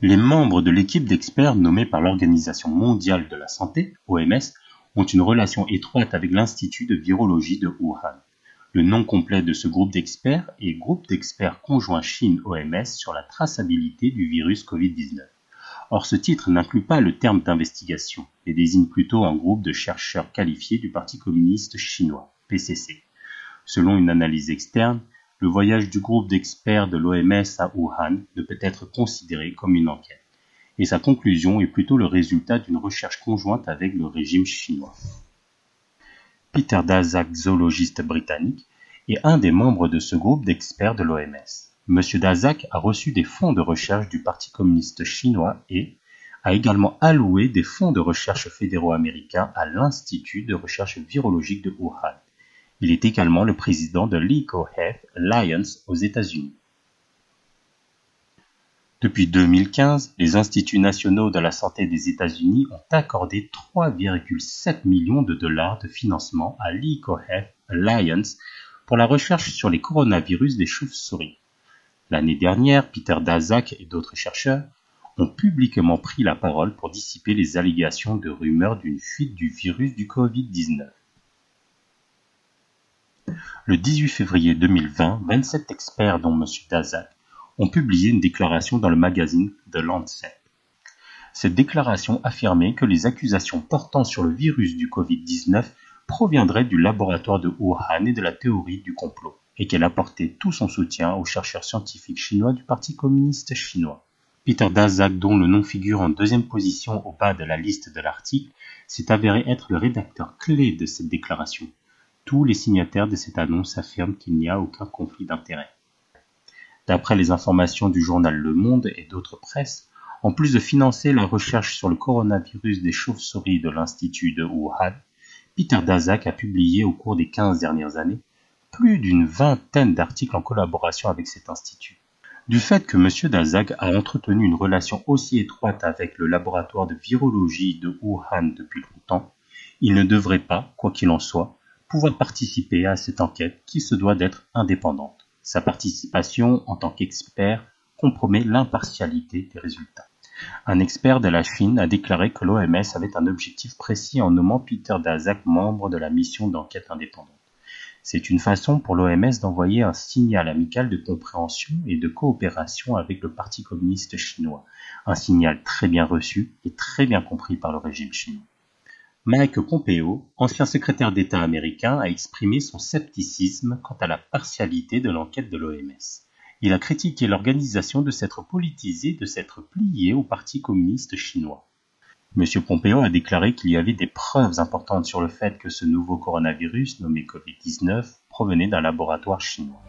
Les membres de l'équipe d'experts nommés par l'Organisation mondiale de la santé, OMS, ont une relation étroite avec l'Institut de virologie de Wuhan. Le nom complet de ce groupe d'experts est Groupe d'experts conjoint Chine-OMS sur la traçabilité du virus Covid-19. Or, ce titre n'inclut pas le terme d'investigation et désigne plutôt un groupe de chercheurs qualifiés du Parti communiste chinois, PCC. Selon une analyse externe, le voyage du groupe d'experts de l'OMS à Wuhan ne peut être considéré comme une enquête, et sa conclusion est plutôt le résultat d'une recherche conjointe avec le régime chinois. Peter Daszak, zoologiste britannique, est un des membres de ce groupe d'experts de l'OMS. M. Daszak a reçu des fonds de recherche du Parti communiste chinois et a également alloué des fonds de recherche fédéraux américains à l'Institut de recherche virologique de Wuhan. Il est également le président de l'EcoHealth Alliance aux États-Unis. Depuis 2015, les Instituts nationaux de la santé des États-Unis ont accordé 3,7 millions de dollars de financement à l'EcoHealth Alliance pour la recherche sur les coronavirus des chauves-souris. L'année dernière, Peter Daszak et d'autres chercheurs ont publiquement pris la parole pour dissiper les allégations de rumeurs d'une fuite du virus du Covid-19. Le 18 février 2020, 27 experts, dont M. Daszak, ont publié une déclaration dans le magazine The Lancet. Cette déclaration affirmait que les accusations portant sur le virus du Covid-19 proviendraient du laboratoire de Wuhan et de la théorie du complot, et qu'elle apportait tout son soutien aux chercheurs scientifiques chinois du Parti communiste chinois. Peter Daszak, dont le nom figure en deuxième position au bas de la liste de l'article, s'est avéré être le rédacteur clé de cette déclaration. Tous les signataires de cette annonce affirment qu'il n'y a aucun conflit d'intérêts. D'après les informations du journal Le Monde et d'autres presses, en plus de financer la recherche sur le coronavirus des chauves-souris de l'Institut de Wuhan, Peter Daszak a publié au cours des 15 dernières années plus d'une vingtaine d'articles en collaboration avec cet institut. Du fait que M. Daszak a entretenu une relation aussi étroite avec le laboratoire de virologie de Wuhan depuis longtemps, il ne devrait pas, quoi qu'il en soit, pouvoir participer à cette enquête qui se doit d'être indépendante. Sa participation en tant qu'expert compromet l'impartialité des résultats. Un expert de la Chine a déclaré que l'OMS avait un objectif précis en nommant Peter Daszak membre de la mission d'enquête indépendante. C'est une façon pour l'OMS d'envoyer un signal amical de compréhension et de coopération avec le Parti communiste chinois, un signal très bien reçu et très bien compris par le régime chinois. Mike Pompeo, ancien secrétaire d'État américain, a exprimé son scepticisme quant à la partialité de l'enquête de l'OMS. Il a critiqué l'organisation de s'être politisée, de s'être pliée au Parti communiste chinois. M. Pompeo a déclaré qu'il y avait des preuves importantes sur le fait que ce nouveau coronavirus, nommé Covid-19, provenait d'un laboratoire chinois.